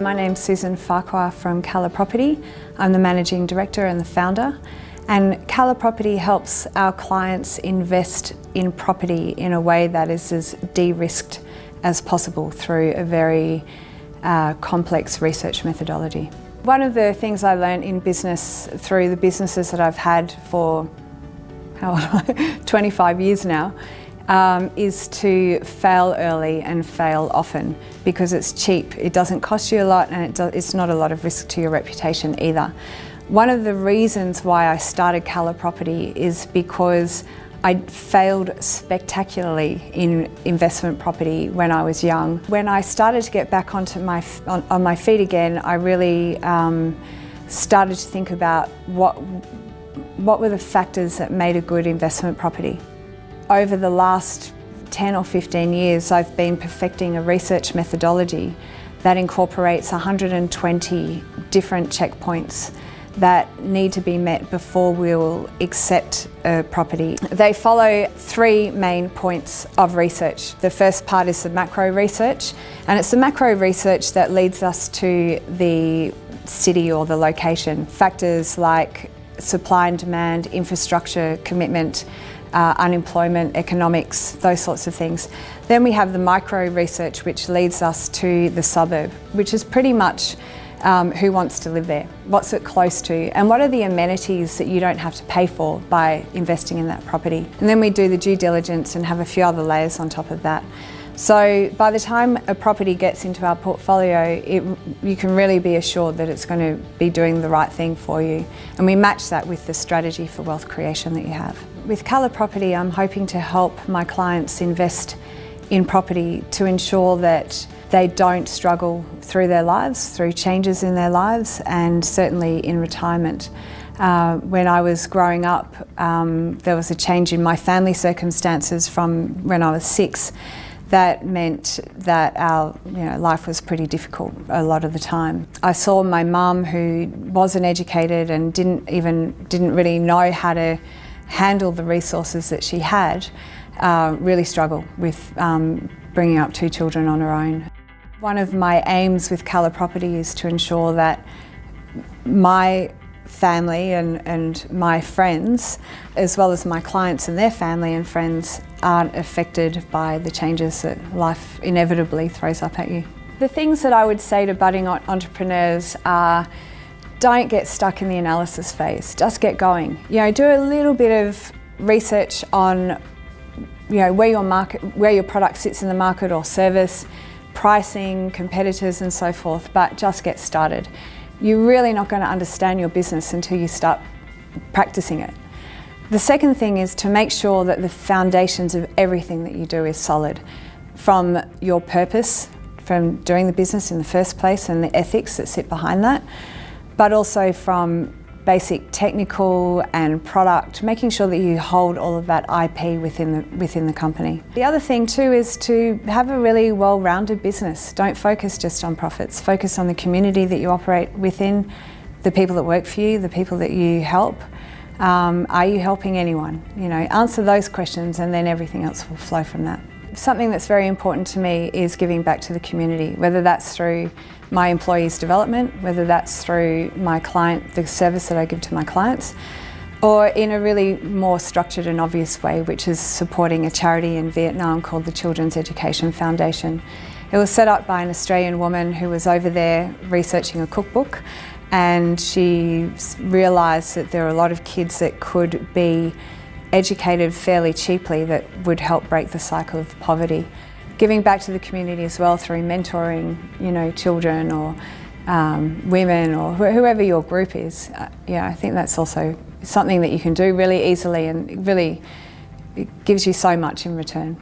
My name's Susan Farquhar from Cala Property. I'm the Managing Director and the founder. And Cala Property helps our clients invest in property in a way that is as de-risked as possible through a very complex research methodology. One of the things I learned in business through the businesses that I've had for 25 years now is to fail early and fail often, because it's cheap, it doesn't cost you a lot, and it's not a lot of risk to your reputation either. One of the reasons why I started Cala Property is because I failed spectacularly in investment property when I was young. When I started to get back on my feet again, I really started to think about what were the factors that made a good investment property. Over the last 10 or 15 years, I've been perfecting a research methodology that incorporates 120 different checkpoints that need to be met before we'll accept a property. They follow three main points of research. The first part is the macro research, and it's the macro research that leads us to the city or the location. Factors like supply and demand, infrastructure, commitment, unemployment, economics, those sorts of things. Then we have the micro research, which leads us to the suburb, which is pretty much who wants to live there, what's it close to, and what are the amenities that you don't have to pay for by investing in that property. And then we do the due diligence and have a few other layers on top of that. So by the time a property gets into our portfolio, you can really be assured that it's going to be doing the right thing for you. And we match that with the strategy for wealth creation that you have. With Cala Property, I'm hoping to help my clients invest in property to ensure that they don't struggle through their lives, through changes in their lives, and certainly in retirement. When I was growing up, there was a change in my family circumstances from when I was 6. That meant that our life was pretty difficult a lot of the time. I saw my mum, who wasn't educated and didn't really know how to handle the resources that she had, really struggle with bringing up 2 children on her own. One of my aims with Cala Property is to ensure that my family and my friends, as well as my clients and their family and friends, aren't affected by the changes that life inevitably throws up at you. The things that I would say to budding entrepreneurs are, don't get stuck in the analysis phase, just get going. Do a little bit of research on where your product sits in the market or service, pricing, competitors and so forth, but just get started. You're really not going to understand your business until you start practicing it. The second thing is to make sure that the foundations of everything that you do is solid. From your purpose, from doing the business in the first place and the ethics that sit behind that, but also from basic technical and product, making sure that you hold all of that IP within the company. The other thing too is to have a really well-rounded business. Don't focus just on profits. Focus on the community that you operate within, the people that work for you, the people that you help. Are you helping anyone? Answer those questions, and then everything else will flow from that. Something that's very important to me is giving back to the community, whether that's through my employees' development, whether that's through the service that I give to my clients, or in a really more structured and obvious way, which is supporting a charity in Vietnam called the Children's Education Foundation. It was set up by an Australian woman who was over there researching a cookbook, and she realised that there are a lot of kids that could be educated fairly cheaply that would help break the cycle of poverty. Giving back to the community as well through mentoring, children or women or whoever your group is. I think that's also something that you can do really easily, and it gives you so much in return.